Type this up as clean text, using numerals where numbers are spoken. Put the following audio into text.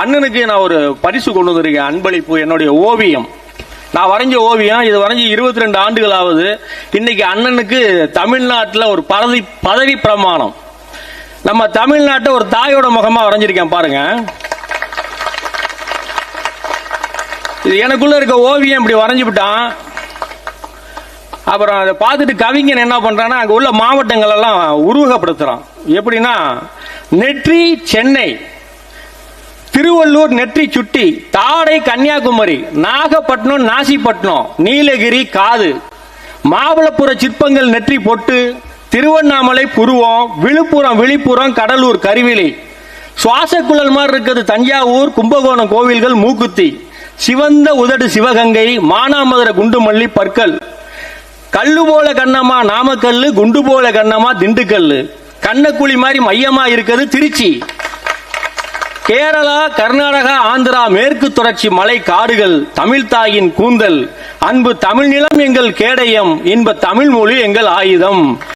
அண்ணனுக்கு நான் ஒரு பரிசு கொண்டு வந்திருக்கேன், அன்பளிப்பு. என்னுடைய ஓவியம், நான் வரைஞ்ச ஓவியம். இது வரைஞ்சி 22 ஆண்டுகள் ஆகுது. இன்னைக்கு அண்ணனுக்கு தமிழ்நாட்டில் ஒரு பதவி பிரமாணம். நம்ம தமிழ்நாட்டை ஒரு தாயோட முகமா வரைஞ்சிருக்கேன் பாருங்க. இது எனக்குள்ள இருக்க ஓவியம் இப்படி வரைஞ்சு விட்டான். அப்புறம் அதை பார்த்துட்டு கவிஞன் என்ன பண்றான்னா, அங்க உள்ள மாவட்டங்கள் எல்லாம் உருவகப்படுத்துறான். எப்படின்னா, நெற்றி சென்னை, திருவள்ளூர் நெற்றி சுட்டி, தாடை கன்னியாகுமரி, நாகப்பட்டினம் நாசிப்பட்டினம், நீலகிரி காது, மாமல்லபுர சிற்பங்கள் நெற்றி பொட்டு, திருவண்ணாமலை புருவம், விழுப்புரம் கடலூர் கருவிலி, சுவாசக்குழல் மாதிரி இருக்கிறது தஞ்சாவூர் கும்பகோணம் கோவில்கள் மூக்குத்தி, சிவந்த உதடு சிவகங்கை, மானாமதுர குண்டுமல்லி பற்கள், கல்லு போல கண்ணமா நாமக்கல்லு, குண்டு போல கண்ணமா திண்டுக்கல்லு, கண்ணக்குழி மாதிரி மையமா இருக்கிறது திருச்சி, கேரளா கர்நாடகா ஆந்திரா மேற்கு தொடர்ச்சி மலை காடுகள், தமிழ் தாயின் கூந்தல், அன்பு தமிழ் நிலம் எங்கள் கேடயம், இன்ப தமிழ் மொழி எங்கள் ஆயுதம்.